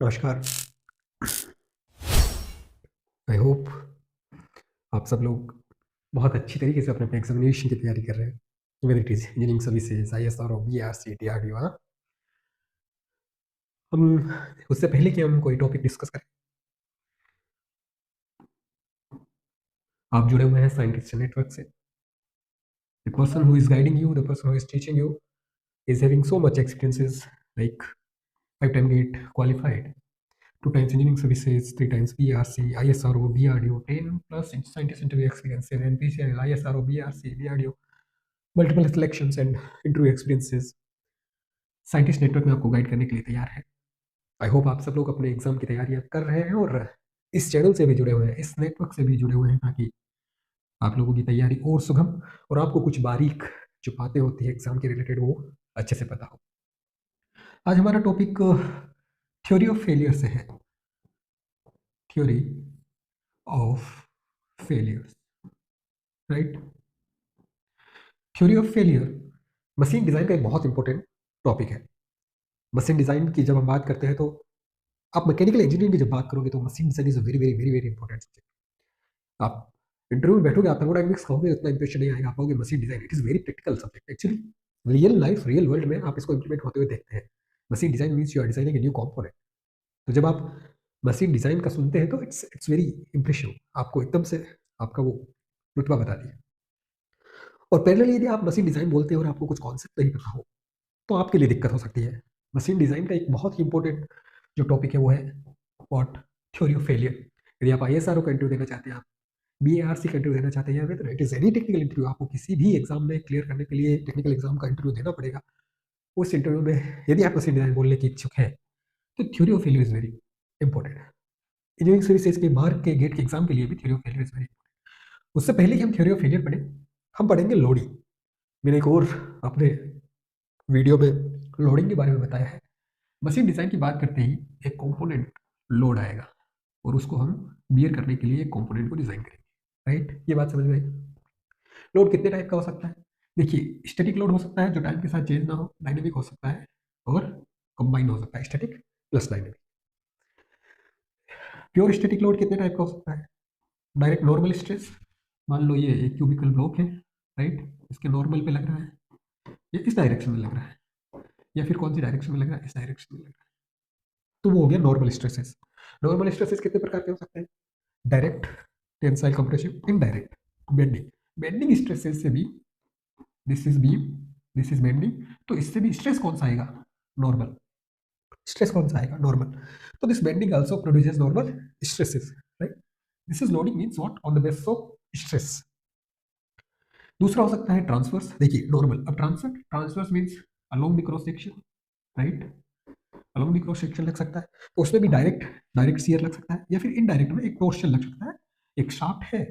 नमस्कार। I hope आप सब लोग बहुत अच्छी तरीके से अपने अपने एग्जामिनेशन की तैयारी कर रहे हैं, whether it is engineering services, ISRO, BRC, DRDO। हम उससे पहले कि हम कोई टॉपिक डिस्कस करें, आप जुड़े हुए हैं साइंटिस्ट नेटवर्क से। The person who is guiding you, the person who is teaching you is having so much experiences, like 5 time gate qualified, 2 times engineering services, 3 times BRC, ISRO, DRDO, 10 plus scientist interview experience, 7 PCL, ISRO, BRC, DRDO, multiple selections and interview experiences। Scientist network में आपको guide करने के लिए तैयार है। I hope आप सब लोग अपने एग्जाम की तैयारियां कर रहे हैं और इस चैनल से भी जुड़े हुए हैं, इस नेटवर्क से भी जुड़े हुए हैं, ताकि आप लोगों की तैयारी और सुगम और आपको कुछ बारीक जो बातें होती है एग्जाम के रिलेटेड वो अच्छे से पता हो। आज हमारा टॉपिक थ्योरी ऑफ फेलियर से है। Theory of failures, right. Theory of failure machine design का एक बहुत इंपॉर्टेंट टॉपिक है। मशीन डिजाइन की जब हम बात करते हैं तो आप मैकेनिकल इंजीनियरिंग की जब बात करोगे तो machine design is a very very very very important subject. आप इंटरव्यू में बैठोगे, आप थर्मोडायनेमिक्स खाओगे, उतना इंप्रेशन नहीं आएगा। आप कहोगे machine design, it is very practical subject. Actually real life, real world में आप इसको इंप्लीमेंट होते हुए देखते हैं। Machine design means you are designing a new component. तो जब आप मशीन डिजाइन का सुनते हैं तो इट्स वेरी इंप्रेसिव, आपको एकदम से आपका वो रुतबा बता दिया। और पैरेलली यदि आप मशीन डिजाइन बोलते हैं और आपको कुछ कॉन्सेप्ट नहीं पता हो तो आपके लिए दिक्कत हो सकती है। मशीन डिजाइन का एक बहुत ही इंपॉर्टेंट जो टॉपिक है वो है व्हाट, थ्योरी ऑफ फेलियर। यदि आप ISRO का इंटरव्यू देना चाहते हैं, आप BARC का इंटरव्यू देना चाहते हैं, या फिर it is any technical interview, आपको किसी भी एग्जाम में क्लियर करने के लिए टेक्निकल एग्जाम का इंटरव्यू देना पड़ेगा। उस इंटरव्यू में यदि आप मशीन डिजाइन बोलने की इच्छुक है तो theory of failure is very important. Engineering services के बाहर के गेट के एग्जाम के लिए भी theory of failure is very important. उससे पहले कि हम थ्योरी ऑफ फेलियर पढ़ें, हम पढ़ेंगे लोडिंग। मैंने एक और अपने वीडियो में लोडिंग के बारे में बताया है। मशीन डिजाइन की बात करते ही एक कंपोनेंट लोड आएगा और उसको हम बियर करने के लिए एक कंपोनेंट को डिजाइन करेंगे, राइट। ये बात समझ में आई। लोड कितने टाइप का हो सकता है? देखिए, स्टैटिक लोड हो सकता है जो टाइम के साथ चेंज ना हो, डायनेमिक हो सकता है, और कंबाइन हो सकता है, static plus dynamic. Pure static load कितने टाइप का हो सकता है? डायरेक्ट नॉर्मल स्ट्रेस, मान लो ये एक क्यूबिकल ब्लॉक है, राइट, इसके नॉर्मल पे लग रहा है, ये इस डायरेक्शन में लग रहा है, या फिर कौन सी डायरेक्शन में लग रहा है, इस डायरेक्शन में लग रहा है, तो वो हो गया नॉर्मल स्ट्रेसेस। नॉर्मल स्ट्रेसेस कितने प्रकार के हो सकते हैं? Direct, tensile compressive, indirect, bending. Bending stresses से भी, this is beam, this is bending, तो इससे भी स्ट्रेस कौन सा आएगा? नॉर्मल। स्ट्रेस कौन सा आएगा? नॉर्मल। तो this bending also produces normal stresses, right. This is loading means what, on the basis of stress. दूसरा हो सकता है ट्रांसवर्स। देखिए नॉर्मल, अब transverse means along the cross section, right, along the cross section लग सकता है। तो उसमें भी डायरेक्ट डायरेक्ट शियर लग सकता है, या फिर इनडायरेक्ट में एक टोर्शन लग सकता है। एक शाफ्ट है,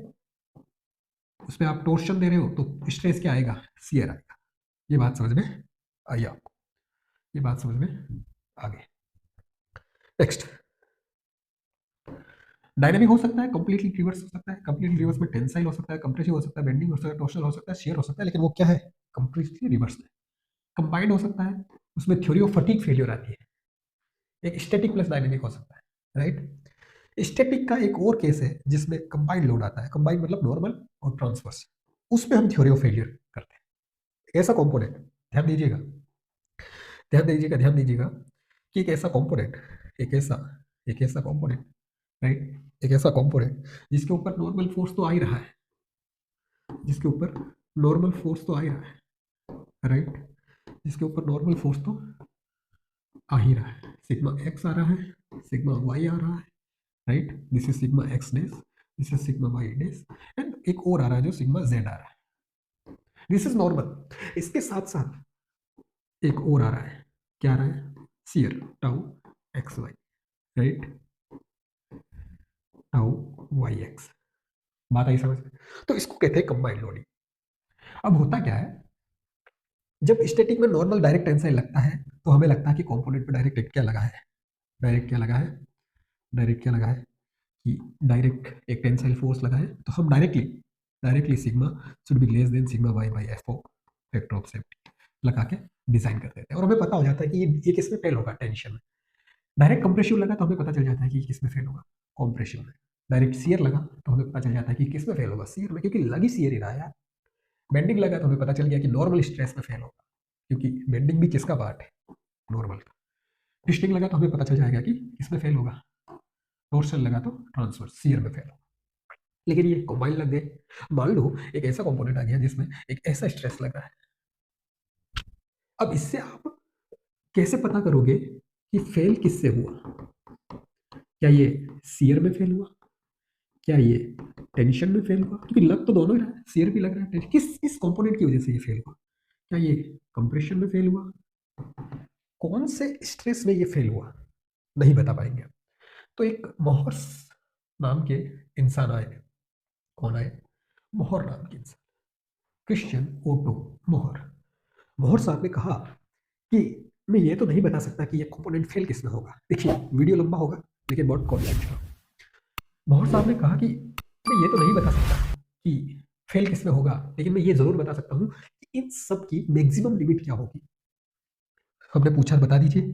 उसमें आप टोर्शन दे रहे हो तो स्ट्रेस क्या आएगा? शियर आएगा। ये बात समझ में आई आपको? ये बात समझ में आ गई। नेक्स्ट, डायनेमिक हो सकता है, कंप्लीटली रिवर्स हो सकता है। कंप्लीटली रिवर्स में टेंसाइल हो सकता है, कंप्रेसिव हो सकता है, बेंडिंग हो सकता है, टॉर्शनल हो सकता है, शियर हो सकता है, लेकिन वो क्या है? कंप्लीटली रिवर्स में। कंबाइंड हो सकता है, उसमें थ्योरी ऑफ फटीग फेलियर आती है। एक स्टैटिक प्लस डायनेमिक हो सकता है, राइट। स्टैटिक का एक और केस है जिसमें कंबाइंड लोड आता है। कंबाइंड मतलब नॉर्मल और ट्रांसवर्स, उसमें हम थ्योरी ऑफ फेलियर करते हैं। एक ऐसा कंपोनेंट, ध्यान दीजिएगा, ध्यान दीजिएगा, ध्यान दीजिएगा कि एक ऐसा कंपोनेंट, एक ऐसा कंपोनेंट, राइट, एक ऐसा कंपोनेंट जिसके ऊपर नॉर्मल फोर्स तो आ ही रहा है, जिसके ऊपर नॉर्मल फोर्स तो आ ही रहा है, राइट, जिसके ऊपर नॉर्मल फोर्स तो आ ही रहा है। सिग्मा एक्स आ रहा है, सिग्मा वाई आ रहा है, right, this is sigma X dash, this is sigma Y dash, and एक और आ रहा है जो सिग्मा जेड आ रहा है। This is normal. इसके साथ साथ एक और आ रहा है, क्या आ रहा है? Shear tau X Y, right, tau Y X. बात आई समझ में? तो इसको कहते हैं कंबाइंड लोडिंग। अब होता क्या है, जब स्टैटिक में नॉर्मल डायरेक्ट टेंसाइल लगता है तो हमें लगता है कि कंपोनेंट पे डायरेक्ट क्या लगा है, डायरेक्ट क्या लगा है, डायरेक्ट क्या लगा है, कि डायरेक्ट एक टेंसाइल फोर्स लगा है, तो हम directly directly sigma should be less than sigma Y by F O, factor of safety लगा के डिजाइन कर देते हैं, और हमें पता हो जाता है कि ये किसमें फेल होगा? टेंशन में। डायरेक्ट कंप्रेसिव लगा तो हमें पता चल जाता है कि किस में फेल होगा, कॉम्प्रेसिव में। डायरेक्ट शियर लगा तो हमें पता चल जाता है कि किस में फेल होगा, शियर में, क्योंकि लगी शियर ही रहा है यार। बेंडिंग लगा तो हमें पता चल गया कि नॉर्मल स्ट्रेस में फेल होगा, क्योंकि बेंडिंग भी किसका पार्ट है, नॉर्मल का। ट्विस्टिंग लगा तो हमें पता चल जाएगा कि किस में फेल होगा, टॉर्सल लगा तो ट्रांसवर्स शियर में फेल होगा। लेकिन ये कंबाइन लग गए, मान लो एक ऐसा कंपोनेंट आ गया जिसमें एक ऐसा स्ट्रेस लग रहा है। अब इससे आप कैसे पता करोगे कि फेल किससे हुआ? क्या ये शियर में फेल हुआ, क्या ये टेंशन में फेल हुआ? क्योंकि लग तो दोनों ही रहा है, शियर भी लग रहा है, किस कंपोनेंट की वजह से ये फेल हुआ? क्या ये कंप्रेशन में फेल हुआ, कौन से स्ट्रेस में ये फेल हुआ, नहीं बता पाएंगे। तो एक मोहर्स नाम के इंसान आए। कौन आए? मोहर नाम के इंसान, क्रिश्चियन ओटो मोहर। मोहर साहब ने कहा कि मैं ये तो नहीं बता सकता कि ये कंपोनेंट फेल किस में होगा। देखिए वीडियो लंबा होगा लेकिन बहुत कॉन्सेप्ट। मोहर साहब ने कहा कि मैं ये तो नहीं बता सकता कि फेल किस में होगा, लेकिन मैं ये जरूर बता सकता हूँ कि इन सब की मैक्सिमम लिमिट क्या होगी। हमने पूछा बता दीजिए।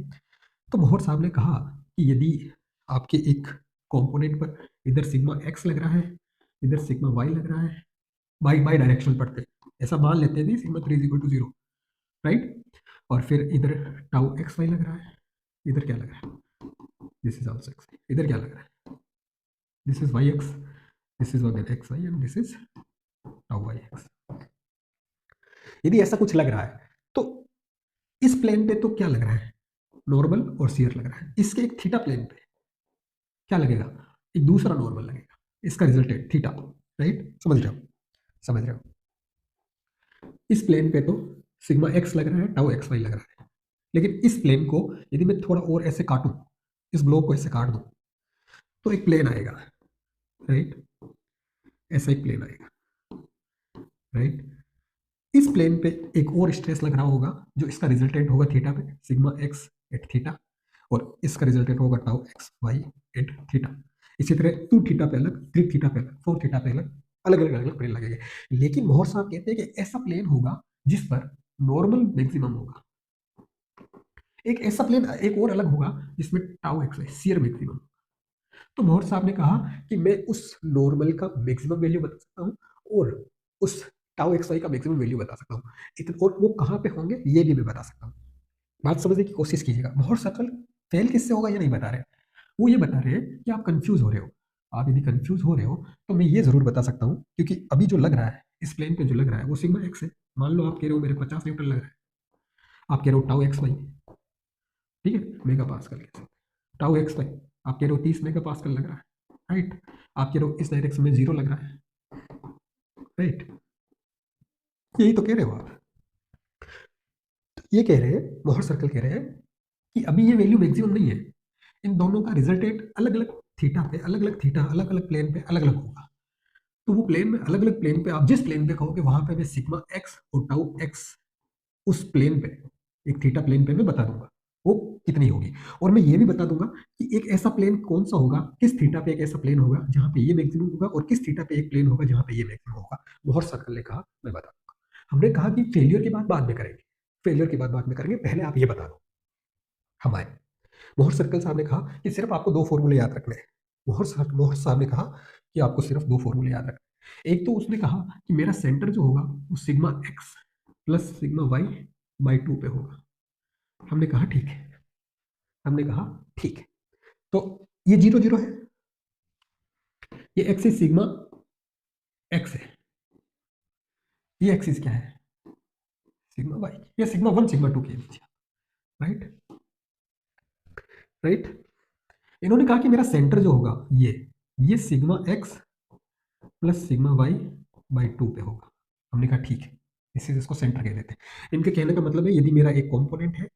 तो मोहर साहब ने कहा कि यदि आपके एक कंपोनेंट पर इधर सिग्मा एक्स लग रहा है, इधर सिग्मा वाई लग रहा है, बाई बाई डायरेक्शनल पढ़ते हैं, ऐसा मान लेते हैं sigma 3 is equal to 0, right. और फिर इधर टाउ एक्स वाई लग रहा है, इधर क्या लग रहा है, दिस इज ऑल्सो एक्स, इधर क्या लग रहा है, this is Y X, this is again X Y and this is tau Y X. यदि ऐसा कुछ लग रहा है तो इस प्लेन पे तो क्या लग रहा है, नॉर्मल और शियर लग रहा है। इसके एक थीटा प्लेन पे क्या लगेगा, एक दूसरा नॉर्मल लगेगा, इसका रिजल्टेंट थीटा, राइट। समझ रहे हो, समझ रहे हो। इस प्लेन पे तो सिग्मा एक्स लग रहा है, टाउ एक्स वाई लग रहा है, लेकिन इस प्लेन को यदि मैं थोड़ा और ऐसे काटूं, इस ब्लॉक को ऐसे काट दूं, तो एक प्लेन आएगा, राइट। ऐसा एक प्लेन आएगा, राइट। इस प्लेन पे एक और स्ट्रेस लग रहा होगा जो इसका रिजल्टेंट होगा थीटा पे, सिग्मा एक्स एट थीटा, और इसका रिजल्टेंट होगा tau X Y at theta. इसी तरह 2 थीटा पे अलग, 3 थीटा पे अलग, 4 थीटा पे अलग, अलग अलग अलग प्लेन लगेंगे। लेकिन मोहर साहब कहते हैं कि ऐसा प्लेन होगा जिस पर नॉर्मल मैक्सिमम होगा। एक ऐसा प्लेन एक और अलग होगा जिसमें tau X Y shear maximum. तो मोहर साहब ने कहा कि मैं उस नॉर्मल का मैक्सिमम वैल्यू बता सकता हूँ और उस टाउ एक्स वाई का मैक्सिमम वैल्यू बता सकता हूँ, और वो कहाँ पे होंगे ये भी मैं बता सकता हूँ। बात समझने की कोशिश कीजिएगा। मोहर सर्कल फेल किससे होगा ये नहीं बता रहे, वो ये बता रहे हैं कि आप कंफ्यूज हो रहे हो। आप यदि कंफ्यूज हो रहे हो तो मैं ये जरूर बता सकता हूँ, क्योंकि अभी जो लग रहा है इस प्लेन पे जो लग रहा है वो सिग्मा एक्स है। मान लो आप कह रहे हो मेरे 50 न्यूटन लग रहा है, आप कह रहे हो टाउ एक्स वाई, ठीक है, मेगा पास्कल के साथ। टाउ एक्स वाई आप कह रहे हो 30 मेगा पास्कल लग रहा है, राइट। आप कह रहे हो इस डायरेक्शन में 0 लग रहा है, राइट। यही तो कह रहे हो आप। ये कह रहे हैं, मोहर सर्कल कह रहे हैं कि अभी ये वैल्यू मैक्सिमम नहीं है, इन दोनों का रिजल्टेंट अलग अलग थीटा पे, अलग अलग थीटा, अलग अलग प्लेन पे अलग अलग होगा। तो वो प्लेन में अलग अलग प्लेन पे आप जिस प्लेन पे कहोगे वहां पे मैं सिग्मा एक्स और टाउ एक्स उस प्लेन पे, एक थीटा प्लेन पे मैं बता दूंगा वो कितनी होगी। और मैं ये भी बता दूंगा कि एक ऐसा प्लेन कौन सा होगा, किस थीटा पे एक ऐसा प्लेन होगा जहां पे ये मैक्सिमम होगा, और किस थीटा पे एक प्लेन होगा जहां पे ये मैक्सिमम होगा। मोहर सर्कल ने कहा मैं बता दूंगा। हमने कहा कि फेलियर की बात बाद में करेंगे, फेलियर की बात बाद में करेंगे, पहले आप ये बता दो। हम आए, मोहर सर्कल साहब ने कहा कि सिर्फ आपको 2 फॉर्मूले याद रखने हैं। मोहर साहब ने कहा कि आपको सिर्फ 2 फॉर्मूले याद रखने हैं। एक तो उसने कहा कि मेरा सेंटर जो होगा वो sigma X plus sigma Y by 2 पे होगा। हमने कहा ठीक है, हमने कहा ठीक है। तो ये 0 0 है, ये एक्सिस सिग्मा एक्स है, ये एक्सिस क्या है, सिग्मा वाई। ये सिग्मा 1 सिग्मा 2 के बीच, राइट, राइट। इन्होंने कहा कि मेरा सेंटर जो होगा ये sigma X plus sigma Y by 2 पे होगा। हमने कहा ठीक है, इसको सेंटर कह देते हैं। इनके कहने का मतलब है यदि मेरा एक कंपोनेंट है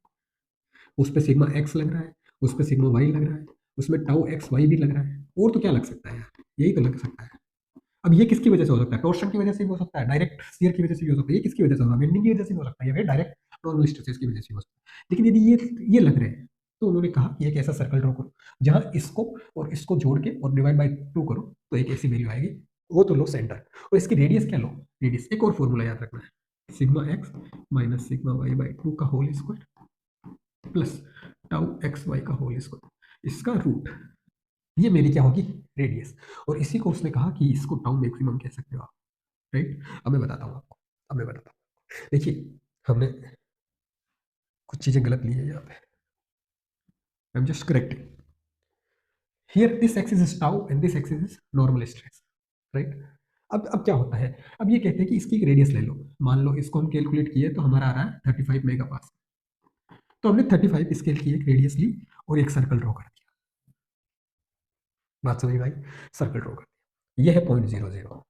उस पे सिग्मा एक्स लग रहा है, उस पे सिग्मा वाई लग रहा है, उसमें टाउ एक्स वाई भी लग रहा है, और तो क्या लग सकता है यार, यही तो लग सकता है। अब ये किसकी वजह से हो सकता है, टॉर्शन की वजह से भी हो सकता है, डायरेक्ट शियर की वजह से भी हो सकता है, ये किसकी वजह से होगा, बेंडिंग की वजह से भी हो सकता है, या फिर डायरेक्ट नॉर्मल स्ट्रेसेस की वजह से हो सकता है। लेकिन यदि ये लग रहे हैं तो उन्होंने कहा कि एक ऐसा सर्कल ड्रॉ करो जहां इसको और इसको जोड़ के और डिवाइड बाई 2 करो तो एक ऐसी वैल्यू आएगी, वो तो लो सेंटर, और इसकी रेडियस क्या लो, रेडियस एक और फॉर्मूला याद रखना है, sigma X minus sigma Y by 2 का whole square plus tau X Y का होल स्क्वायर, इसका रूट, ये मेरी क्या होगी, रेडियस। और इसी को उसने कहा कि इसको टाउ मैक्सिमम कह सकते हो आप, राइट। अब मैं बताता हूँ आपको, अब मैं बताता हूँ, देखिए हमने कुछ चीजें गलत ली है यहाँ पे, I am just correcting. Here this axis is tau and this axis is normal stress, right. अब क्या होता है, अब ये कहते हैं कि इसकी एक रेडियस ले लो, मान लो इसको हम कैलकुलेट किए तो हमारा आ रहा है 35 मेगा पास। तो हमने 35 स्केल की एक रेडियस ली और एक सर्कल ड्रॉ कर दिया, बात समझ में आई, सर्कल ड्रॉ कर दिया, ये है 0.00,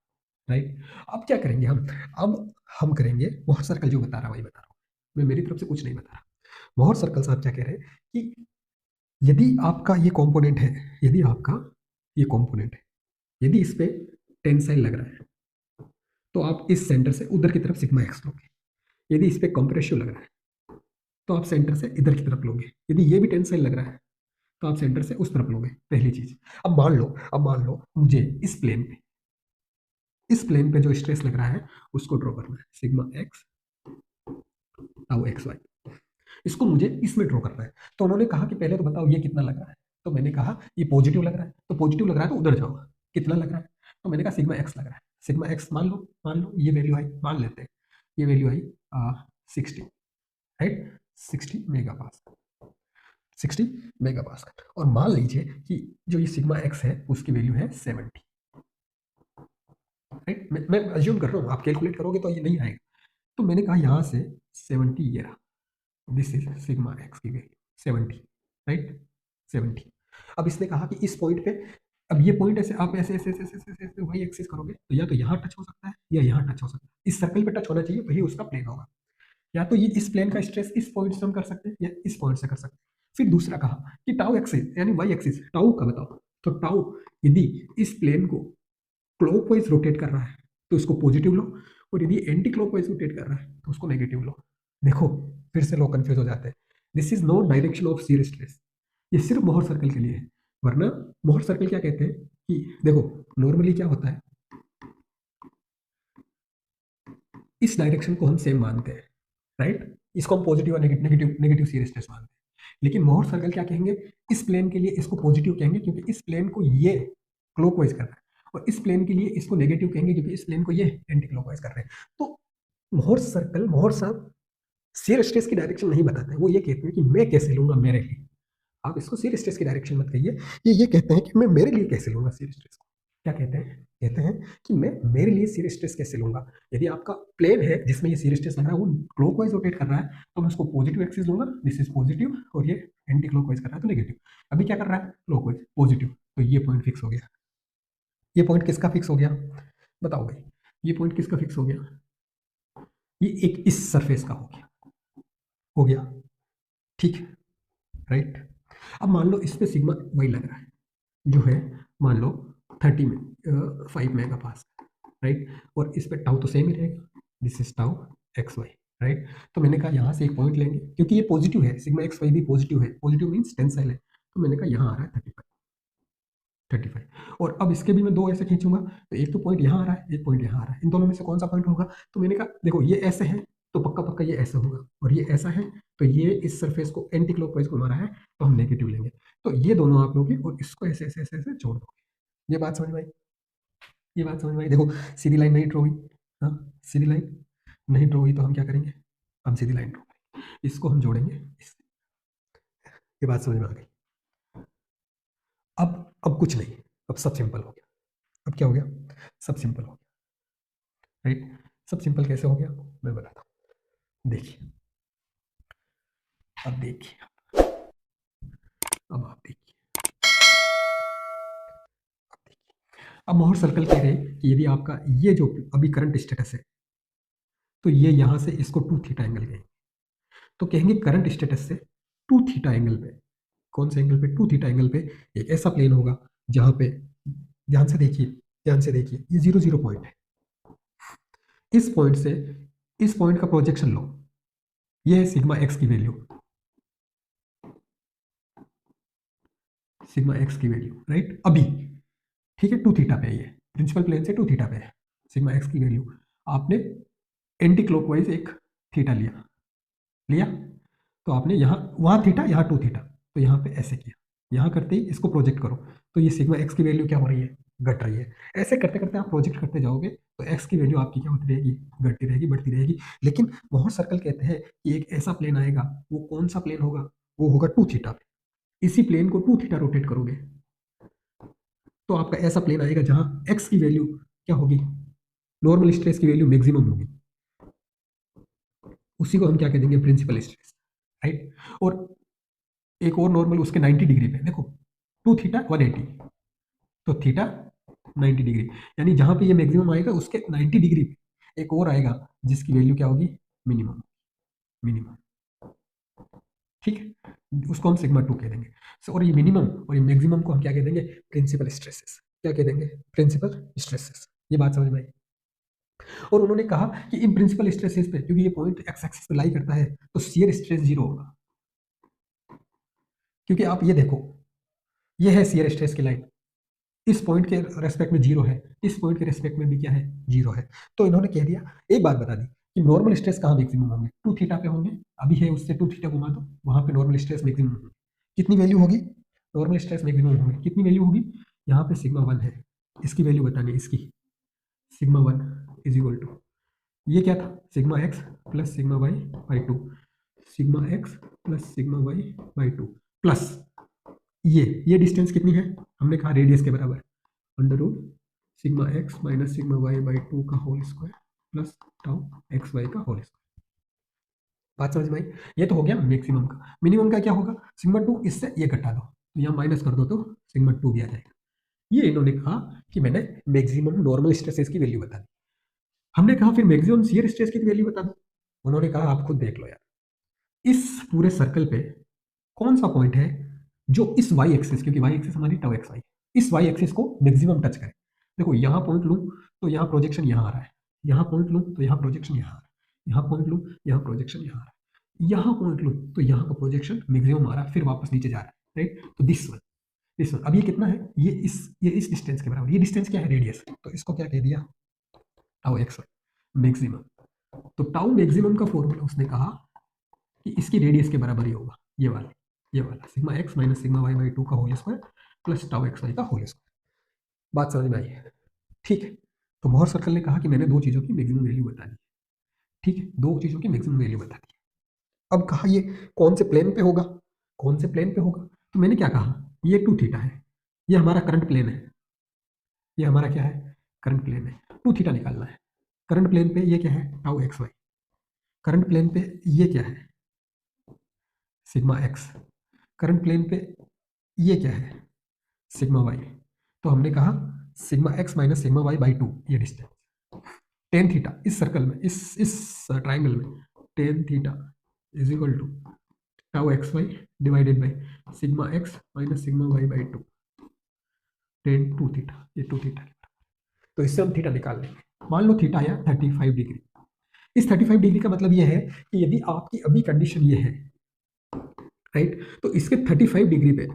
राइट। अब क्या करेंगे हम, अब हम करेंगे मोहर सर्कल, जो बता रहा वही बता रहा हूँ मैं, मेरी तरफ से कुछ नहीं बता रहा। मोहर सर्कल साहब क्या कह रहे हैं कि यदि आपका ये कंपोनेंट है, यदि आपका ये कंपोनेंट है, यदि इस पे टेंसाइल लग रहा है तो आप इस सेंटर से उधर की तरफ सिग्मा एक्स लोगे। यदि इस पे कंप्रेसिव लग रहा है तो आप सेंटर से इधर की तरफ लोगे। यदि ये भी टेंसाइल लग रहा है तो आप सेंटर से उस तरफ लोगे, पहली चीज। अब मान लो मुझे इस प्लेन पे जो स्ट्रेस लग रहा है उसको ड्रॉ करना है, sigma X tau X Y, इसको मुझे इसमें ड्रॉ करना है। तो उन्होंने कहा कि पहले तो बताओ ये कितना लग रहा है, तो मैंने कहा ये पॉजिटिव लग रहा है, तो पॉजिटिव लग रहा है तो उधर जाओ, कितना लग रहा है, तो मैंने कहा सिग्मा एक्स लग रहा है। सिग्मा एक्स मान लो ये वैल्यू आई, मान लेते हैं ये वैल्यू आई 60, राइट, 60 मेगा पास, 60 मेगा पास। और मान लीजिए कि जो ये सिग्मा एक्स है उसकी वैल्यू है 70, राइट। मैं अज्यूम कर रहा हूँ, आप कैलकुलेट करोगे तो ये नहीं आएगा। तो मैंने कहा यहाँ से 70 ये रहा, दिस इज सिग्मा एक्स की वैल्यू 70, राइट, 70। अब इसने कहा कि इस पॉइंट पे, अब ये पॉइंट ऐसे आप ऐसे ऐसे ऐसे ऐसे ऐसे, ऐसे वही एक्सिस करोगे तो या तो यहाँ टच हो सकता है या यहाँ टच हो सकता है, इस सर्कल पे टच होना चाहिए, वही उसका प्लेन होगा। या तो ये इस प्लेन का स्ट्रेस इस पॉइंट से हम कर सकते हैं या इस पॉइंट से कर सकते हैं। फिर दूसरा कहा कि टाउ एक्सिस यानी वाई एक्सिस टाउ का बताओ, तो टाउ यदि इस प्लेन को क्लॉकवाइज रोटेट कर रहा है तो इसको पॉजिटिव लो, और यदि एंटी क्लॉकवाइज रोटेट कर रहा है तो उसको नेगेटिव लो। देखो फिर से लोग कंफ्यूज हो जाते हैं, this is no direction of shear stress, ये सिर्फ मोहर सर्कल के लिए है। वरना मोहर सर्कल क्या कहते हैं कि देखो नॉर्मली क्या होता है, इस डायरेक्शन को हम सेम मानते हैं, राइट, इसको हम पॉजिटिव और नेगेटिव नेगेटिव शियर स्ट्रेस मानते हैं। लेकिन मोहर सर्कल क्या कहेंगे, इस प्लेन के लिए इसको पॉजिटिव कहेंगे क्योंकि इस प्लेन को ये क्लॉकवाइज कर रहा है, और इस प्लेन के लिए इसको नेगेटिव कहेंगे क्योंकि इस प्लेन को ये एंटी क्लॉकवाइज कर रहे हैं। तो मोहर साहब शियर स्ट्रेस की डायरेक्शन नहीं बताते हैं, वो ये कहते हैं कि मैं कैसे लूंगा मेरे लिए। आप इसको शियर स्ट्रेस की डायरेक्शन मत कहिए, ये कहते हैं कि मैं मेरे लिए कैसे लूंगा शियर स्ट्रेस को। क्या कहते हैं, कहते हैं कि मैं मेरे लिए शियर स्ट्रेस कैसे लूंगा। यदि आपका प्लेन है जिसमें ये शियर स्ट्रेस लग रहा है वो क्लॉकवाइज रोटेट कर रहा है तो मैं उसको पॉजिटिव एक्सिस लूंगा, दिस इज पॉजिटिव, और ये एंटी क्लॉकवाइज कर रहा है तो नेगेटिव। अभी क्या कर रहा है, क्लॉकवाइज पॉजिटिव, तो ये पॉइंट फिक्स हो गया। ये पॉइंट किसका फिक्स हो गया, बताओ भाई, ये पॉइंट किसका फिक्स हो गया, ये एक इस सरफेस का हो गया, ठीक है, राइट। अब मान लो इस पे सिग्मा वाई लग रहा है जो है, मान लो 5 मेगा पास, राइट, और इस पे टाउ तो सेम ही रहेगा, this is tau X Y, right. तो मैंने कहा यहाँ से एक पॉइंट लेंगे क्योंकि ये पॉजिटिव है, सिग्मा एक्स वाई भी पॉजिटिव है, पॉजिटिव मीन्स टेंसाइल है, तो मैंने कहा यहाँ आ रहा है 35, और अब इसके भी मैं दो ऐसे खींचूंगा, तो एक तो पॉइंट यहाँ आ रहा है, एक पॉइंट यहाँ आ रहा है, इन दोनों में से कौन सा पॉइंट होगा। तो मैंने कहा देखो ये ऐसे है तो पक्का पक्का ये ऐसा होगा, और ये ऐसा है तो ये इस सरफेस को एंटी क्लॉकवाइज घुमा रहा है तो हम नेगेटिव लेंगे। तो ये दोनों आप लोगे और इसको ऐसे ऐसे ऐसे ऐसे जोड़ दोगे। ये बात समझ में आई, ये बात समझ में आई। देखो सीधी लाइन नहीं ड्रॉ हुई, हाँ सीधी लाइन नहीं ड्रॉ हुई तो हम क्या करेंगे, हम सीधी लाइन ड्रॉ करेंगे, इसको हम जोड़ेंगे इससे। ये बात समझ में आ गई। अब कुछ नहीं, अब सब सिंपल हो गया। अब क्या हो गया, सब सिंपल हो गया, राइट। सब सिंपल कैसे हो गया मैं बताता हूँ, देखिए, अब देखिए, अब आप देखिए, अब देखिए, अब मोहर सर्कल कह रहे हैं कि यदि आपका ये जो अभी करंट स्टेटस है तो ये यहाँ से इसको 2 थीटा एंगल कहेंगे, तो कहेंगे करंट स्टेटस से 2 थीटा एंगल पे, कौन से एंगल पे, 2 थीटा एंगल पे एक ऐसा प्लेन होगा जहां पे, ध्यान से देखिए, ध्यान से देखिए, ये 0 0 पॉइंट है, इस पॉइंट से इस पॉइंट का प्रोजेक्शन लो, ये है सिग्मा एक्स की वैल्यू, सिग्मा एक्स की वैल्यू, राइट, अभी, ठीक है, 2 थीटा पे है, ये प्रिंसिपल प्लेन से 2 थीटा पे है सिग्मा एक्स की वैल्यू। आपने एंटी क्लॉकवाइज एक थीटा लिया, लिया, तो आपने यहाँ वहाँ थीटा यहाँ टू थीटा, तो यहाँ पे ऐसे किया, यहाँ करते ही इसको प्रोजेक्ट करो तो ये सिग्मा एक्स की वैल्यू क्या हो रही है, घट रही है। ऐसे करते करते आप प्रोजेक्ट करते जाओगे तो एक्स की वैल्यू आपकी क्या होती रहेगी, घटती रहेगी, बढ़ती रहेगी। लेकिन मोहर सर्कल कहते हैं कि एक ऐसा प्लेन आएगा, वो कौन सा प्लेन होगा, वो होगा टू थीटा पे। इसी प्लेन को टू थीटा रोटेट करोगे तो आपका ऐसा प्लेन आएगा जहां एक्स की वैल्यू क्या होगी, नॉर्मल स्ट्रेस की वैल्यू मैक्सिमम होगी। उसी को हम क्या कह देंगे, प्रिंसिपल स्ट्रेस, राइट। और एक और नॉर्मल उसके 90 डिग्री पे देखो, टू थीटा 180, तो थीटा 90 डिग्री, यानी जहां पे ये मैक्सिमम आएगा उसके 90 डिग्री पे एक और आएगा जिसकी वैल्यू क्या होगी, मिनिमम, मिनिमम, ठीक है। उसको हम सिग्मा टू कह देंगे। और ये मिनिमम और ये मैक्सिमम को हम क्या कह देंगे, प्रिंसिपल स्ट्रेसेस, क्या कह देंगे, प्रिंसिपल स्ट्रेसेस। ये बात समझ में आई। और उन्होंने कहा कि इन प्रिंसिपल स्ट्रेसेस पे, क्योंकि ये पॉइंट एक्स एक्सिस पे लाई करता है, तो शियर स्ट्रेस जीरो होगा। क्योंकि आप ये देखो, ये है शियर स्ट्रेस की लाइन, इस पॉइंट के रेस्पेक्ट में जीरो है, इस पॉइंट के रेस्पेक्ट में भी क्या है, जीरो है। तो इन्होंने कह दिया, एक बात बता दी कि नॉर्मल स्ट्रेस कहाँ मैक्सिमम होंगे, टू थीटा पे होंगे। अभी है उससे टू थीटा घुमा दो, वहां पे नॉर्मल स्ट्रेस मैक्सिमम होंगे। कितनी वैल्यू होगी, नॉर्मल स्ट्रेस मैक्सिमम होंगे, कितनी वैल्यू होगी, यहाँ पे सिग्मा वन है, इसकी वैल्यू बतानी, इसकी sigma one is equal to, ये क्या था, sigma X plus sigma Y by two, sigma X plus sigma Y by two, plus ये डिस्टेंस कितनी है, हमने कहा रेडियस के बराबर, under root sigma X minus sigma Y by two का whole square plus tau X Y का whole square. बात समझ में आई। ये तो हो गया मैक्सिमम का। मिनिमम का क्या होगा, सिग्मा टू, इससे ये घटा दो तो यहाँ माइनस कर दो तो सिग्मा टू भी आ जाएगा। ये इन्होंने कहा कि मैंने मैक्सिमम नॉर्मल स्ट्रेसेस की वैल्यू बता दी। हमने कहा फिर मैक्सिमम शियर स्ट्रेस की वैल्यू बता दो। उन्होंने कहा आप खुद देख लो यार, इस पूरे सर्कल पे कौन सा पॉइंट है जो इस वाई एक्सिस, क्योंकि वाई एक्सिस हमारी टाउ एक्स वाई, इस वाई एक्सिस को मैक्सिमम टच करे। देखो यहाँ पॉइंट लूँ तो यहाँ प्रोजेक्शन यहाँ आ रहा है, यहाँ पॉइंट लूँ तो यहाँ प्रोजेक्शन यहाँ आ रहा है, यहाँ पॉइंट लूँ यहाँ प्रोजेक्शन यहाँ आ रहा है, यहाँ पॉइंट लूँ तो यहाँ का प्रोजेक्शन मैक्सिमम आ रहा है, फिर वापस नीचे जा रहा है, राइट। तो दिस वन, दिस वन, अब ये कितना है, ये इस डिस्टेंस के बराबर, ये डिस्टेंस क्या है, रेडियस, तो इसको क्या कह दिया, टाउ एक्स वाई मैक्सिमम। तो टाउ मैक्सिमम का फॉर्मूला उसने कहा कि इसकी रेडियस के बराबर ही होगा, ये वाला sigma X minus sigma Y by two का whole square plus tau X Y का होल स्क्वायर। बात समझ में आई है, ठीक है। तो मोहर सर्कल ने कहा कि मैंने दो चीज़ों की मैक्सिमम वैल्यू बता दी, ठीक है, दो चीज़ों की मैक्सिमम वैल्यू बता दी। अब कहा ये कौन से प्लेन पे होगा, कौन से प्लेन पे होगा, तो मैंने क्या कहा, ये टू थीटा है, ये हमारा करंट प्लेन है, ये हमारा क्या है, करंट प्लेन है, टू थीटा निकालना है। करंट प्लेन पे ये क्या है, tau X Y, current plane पे ये क्या है, सिग्मा एक्स, करंट प्लेन पे ये क्या है, सिग्मा वाई। तो हमने कहा sigma X minus sigma Y by two, ये डिस्टेंस टेन थीटा इस सर्कल में, इस ट्राइंगल में tan theta is equal to tau X Y divided by sigma X minus sigma Y by two, tan two theta, ये two theta. तो इससे हम theta निकाल लेंगे। मान लो थीटा आया 35 डिग्री। इस 35 डिग्री का मतलब ये है कि यदि आपकी अभी कंडीशन ये है, राइट, तो इसके 35 डिग्री पे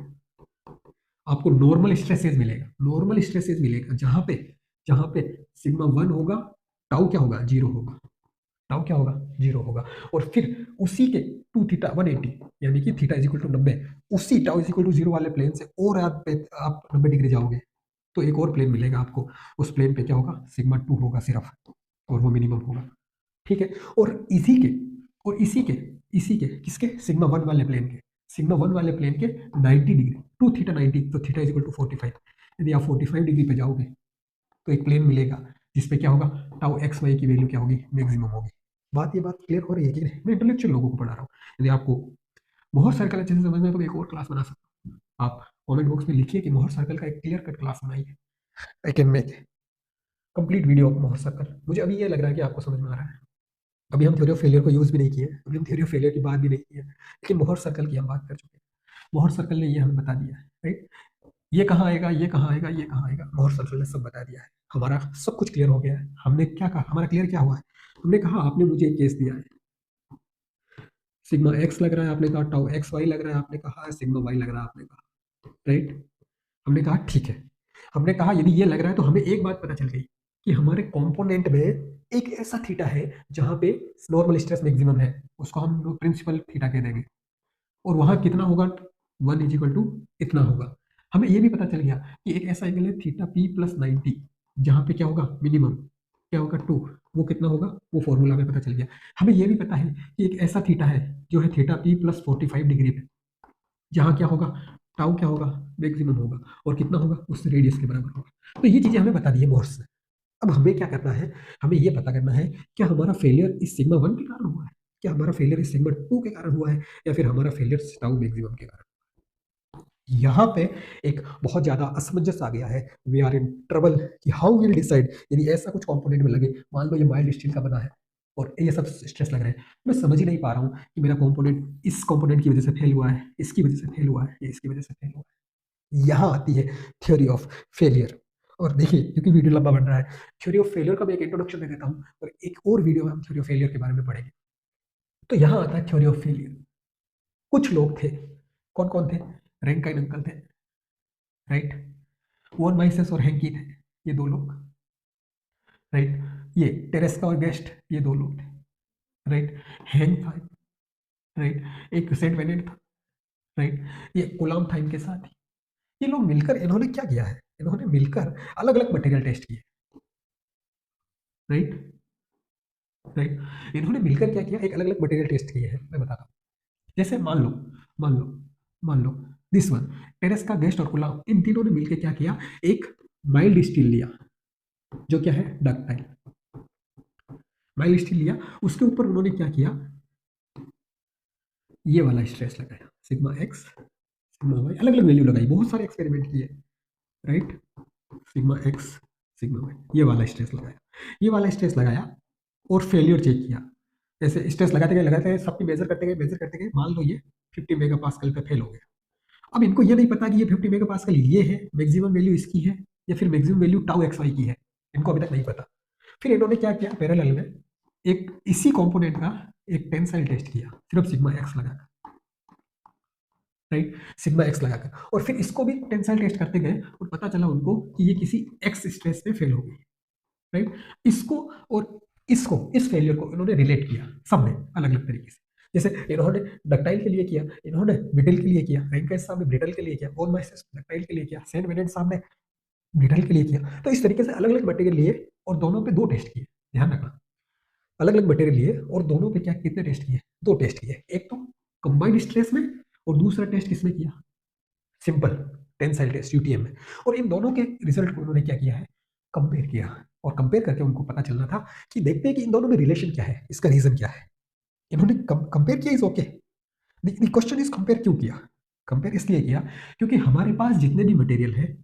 आपको नॉर्मल स्ट्रेसेस मिलेगा, नॉर्मल स्ट्रेसेस मिलेगा जहां पे सिग्मा वन होगा, टाउ क्या होगा, जीरो होगा, टाउ क्या होगा, जीरो होगा। और फिर उसी के टू थीटा 180, यानी कि थीटा इज इक्वल टू 90, उसी tau is equal to zero वाले प्लेन से और आप 90 डिग्री जाओगे तो एक और प्लेन मिलेगा आपको। उस प्लेन पे क्या होगा, सिग्मा टू होगा सिर्फ, और वो मिनिमम होगा, ठीक है। और इसी के किसके, सिग्मा वन वाले प्लेन के, सिग्मा वन वाले प्लेन के 90 डिग्री, टू थीटा 90, तो थीटा इज इक्वल टू 45। यदि आप 45 डिग्री पे जाओगे तो एक प्लेन मिलेगा जिसपे क्या होगा, टाउ एक्स वाई की वैल्यू क्या होगी, मैक्सिमम होगी। ये बात क्लियर हो रही है कि नहीं? मैं इंटेलेक्चुअल लोगों को पढ़ा रहा हूँ। यदि आपको मोहर सर्कल अच्छे से समझना है तो मैं एक और क्लास बना सकता हूँ। आप कमेंट बॉक्स में लिखिए कि मोहर सर्कल का एक क्लियर कट क्लास बनाइए। I can make complete video of Mohr circle. मुझे अभी ये लग रहा है कि आपको समझ में आ रहा है। अभी हम थ्योरी ऑफ फेलियर को यूज़ भी नहीं किए, अभी हम थ्योरी ऑफ फेलियर की बात भी नहीं की है, लेकिन मोहर सर्कल की हम बात कर चुके हैं। मोहर सर्कल ने ये हमें बता दिया है, राइट, ये कहाँ आएगा, ये कहाँ आएगा, ये कहाँ आएगा, मोहर सर्कल ने सब बता दिया है। हमारा सब कुछ क्लियर हो गया है। हमने क्या कहा, हमारा क्लियर क्या हुआ है, हमने कहा आपने मुझे एक केस दिया है, सिग्मा एक्स लग रहा है, आपने कहा टाउ एक्स वाई लग रहा है, आपने कहा सिग्मा वाई लग रहा है, आपने कहा, राइट। हमने कहा ठीक है, हमने कहा यदि ये लग रहा है तो हमें एक बात पता चल गई कि हमारे कंपोनेंट में एक ऐसा थीटा है जहां पे नॉर्मल स्ट्रेस मैक्सिमम है, उसको हम प्रिंसिपल थीटा कह देंगे। और वहां कितना होगा, 1 इतना होगा। हमें ये भी पता चल गया कि एक ऐसा एंगल है थीटा पी प्लस 90, जहां पे क्या होगा, मिनिमम क्या होगा 2, वो कितना होगा, वो फॉर्मूला में पता चल गया। हमें ये भी पता है कि एक ऐसा थीटा है जो है थीटा पी प्लस 45 डिग्री पे, जहाँ क्या होगा, टाउ क्या होगा, मैक्सिमम होगा, और कितना होगा, उस रेडियस के बराबर होगा। तो ये चीजें हमें बता दी है मोर्स ने। अब हमें क्या करना है, हमें ये पता करना है क्या हमारा फेलियर इस सिग्मा 1 के कारण हुआ है, क्या हमारा फेलियर इस सिग्मा 2 के कारण हुआ है, या फिर हमारा फेलियर टाउ मैक्सिमम के कारण। यहाँ पे एक बहुत ज्यादा असमंजस आ गया है, वी आर इन ट्रबल कि हाउ विल डिसाइड, यदि ऐसा कुछ कंपोनेंट में लगे, मान लो ये माइल्ड स्टील का बना है और ये सब स्ट्रेस लग रहा है, मैं समझ ही नहीं पा रहा हूँ कि मेरा कंपोनेंट इस कंपोनेंट की वजह से फेल हुआ है, इसकी वजह से फेल हुआ है, या इसकी वजह से फेल हुआ है। यहाँ आती है थ्योरी ऑफ फेलियर। और देखिए, क्योंकि वीडियो लंबा बन रहा है, थ्योरी ऑफ फेलियर का मैं एक इंट्रोडक्शन दे देता हूँ, और एक और वीडियो में हम थ्योरी ऑफ फेलियर के बारे में पढ़ेंगे। तो यहाँ आता है थ्योरी ऑफ फेलियर। कुछ लोग थे, कौन कौन थे, रैंकाइन अंकल थे, राइट, वॉन माइसेस और हैंकी थे, ये दो लोग, राइट, ये टेरेस्का और गेस्ट, ये दो लोग थे, राइट, हैंक था, राइट, एक सेंट वेनेट था, राइट, ये गुलाम था इनके साथ ही। ये लोग मिलकर इन्होंने क्या किया है, इन्होंने मिलकर अलग अलग मटेरियल टेस्ट किए, राइट, राइट, इन्होंने मिलकर क्या किया, एक अलग अलग मटेरियल टेस्ट किए हैं, मैं बताता हूँ। जैसे मान लो मान लो दिस वन, टेरेस्का, गेस्ट और गुलाम, इन तीनों ने मिलकर क्या किया, एक माइल्ड स्टील लिया जो क्या है, डक्टाइल, माइल्ड स्टील लिया, उसके ऊपर उन्होंने क्या किया, ये वाला स्ट्रेस लगाया, सिग्मा एक्स सिग्मा वाई, अलग अलग वैल्यू लगाई, बहुत सारे एक्सपेरिमेंट किए, right, sigma X sigma Y, ये वाला स्ट्रेस लगाया, ये वाला स्ट्रेस लगाया, और फेलियर चेक किया। जैसे स्ट्रेस लगाते गए सबकी मेजर करते गए, मान लो ये 50 मेगा पास्कल पे फेल हो गया। अब इनको ये नहीं पता कि ये 50 मेगा पास्कल ये है, मैक्सिमम वैल्यू इसकी है, या फिर maximum value tau X Y की है, इनको अभी तक नहीं पता। फिर इन्होंने क्या किया, पैरेलल में एक इसी कंपोनेंट का एक टेंसाइल टेस्ट किया, सिर्फ सिग्मा एक्स लगाकर, राइट, सिग्मा एक्स लगाकर, और फिर इसको भी टेंसाइल टेस्ट करते गए, और पता चला उनको कि ये किसी एक्स स्ट्रेस पे फेल हो गई, राइट। इसको और इसको, इस फेलियर को इन्होंने रिलेट किया सबने अलग अलग तरीके से। जैसे इन्होंने डक्टाइल के लिए किया, इन्होंने ब्रिटल के लिए किया, रैंकाइन साहब ने ब्रिटल के लिए किया, वॉन माइसेस डक्टाइल के लिए किया, सेंट वेनेट साहब ने ब्रिटल के लिए किया। तो इस तरीके से अलग अलग मटेरियल लिए और दोनों पे दो टेस्ट किए, ध्यान रखना, अलग अलग मटेरियल लिए और दोनों पे क्या, कितने टेस्ट किए, दो टेस्ट किए, एक तो कंबाइंड स्ट्रेस में, और दूसरा टेस्ट किसमें किया, सिंपल टेंसाइल टेस्ट यूटीएम में। और इन दोनों के रिजल्ट को उन्होंने क्या किया है, कंपेयर किया, और कंपेयर करके उनको पता चलना था कि देखते हैं कि इन दोनों में रिलेशन क्या है, इसका रीजन क्या है। इन्होंने कंपेयर किया, is okay, question is compare क्यों किया, कंपेयर इसलिए किया क्योंकि हमारे पास जितने भी मटेरियल है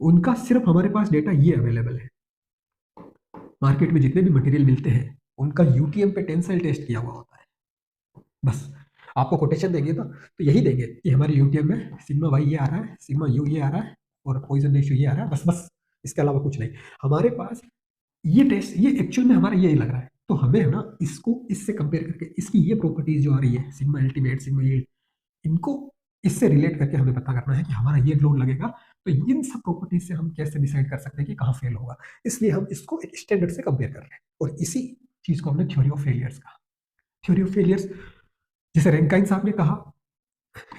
उनका सिर्फ हमारे पास डेटा ये अवेलेबल है, मार्केट में जितने भी मटेरियल मिलते हैं उनका यूटीएम पे टेंसाइल टेस्ट किया हुआ होता है, बस। आपको कोटेशन देंगे तो यही देंगे कि हमारे यूटीएम में सिग्मा वाई ये आ रहा है, सिग्मा यू ये आ रहा है, और पॉइजन रेशियो ये आ रहा है, बस बस, इसके अलावा कुछ नहीं। हमारे पास ये टेस्ट, ये एक्चुअल में हमारा यही लग रहा है, तो हमें है ना इसको इससे कंपेयर करके इसकी ये प्रॉपर्टीज जो आ रही है, सिग्मा अल्टीमेट, सिग्मा यील्ड, इनको इससे रिलेट करके हमें पता करना है कि हमारा ये लोड लगेगा, तो इन सब प्रॉपर्टीज से हम कैसे डिसाइड कर सकते हैं कि कहाँ फेल होगा। इसलिए हम इसको एक स्टैंडर्ड से कंपेयर कर रहे हैं, और इसी चीज को हमने थ्योरी ऑफ फेलियर्स कहा। थ्योरी ऑफ फेलियर्स, जैसे रैंकाइन साहब ने कहा,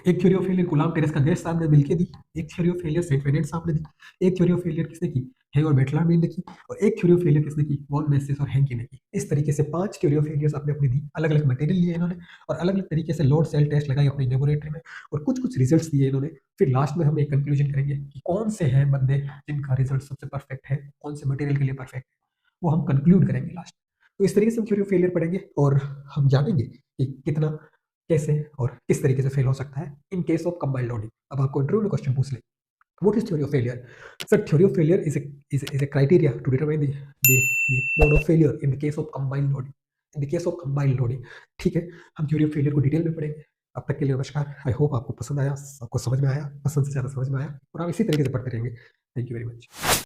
एक थ्योरी ऑफ फेलियर गुलाम टेरेस्का गेस्ट साहब ने मिलकर दी, एक theory of failure Saint Venant साहब ने दी, एक थ्योरी ऑफ फेलियर किसने की, हैंग और बेटलार्ड ने की, और एक थ्योरी ऑफ फेलियर किसने की, वॉन मैसेस और हैंकी ने की। इस तरीके से 5 थ्योरी ऑफ फेलियर्स आपने अपनी दी, अलग अलग मटेरियल लिए इन्होंने, और अलग अलग तरीके से लोड सेल टेस्ट लगाई अपनी लेबोरेटरी में, और कुछ कुछ रिजल्ट्स दिए इन्होंने। फिर लास्ट में हम एक कंक्लूजन करेंगे कि कौन से हैं बंदे जिनका रिजल्ट सबसे परफेक्ट है, कौन से मटेरियल के लिए परफेक्ट है, वो हम कंक्लूड करेंगे लास्ट। तो इस तरीके से हम थ्योरी ऑफ फेलियर पढ़ेंगे, और हम जानेंगे कि कितना, कैसे और किस तरीके से फेल हो सकता है in case of combined loading. अब आपको इंटरव्यू में क्वेश्चन पूछ ले, what is theory of failure? Sir, theory of failure is a criteria to determine the mode of failure in the case of combined loading, in the case of combined loading। ठीक है, हम theory of failure को detail में पढ़ेंगे। अब तक के लिए नमस्कार, आई होप आपको पसंद आया, आपको समझ में आया, पसंद से ज़्यादा समझ में आया, और आप इसी तरीके से पढ़ते रहेंगे। Thank you very much.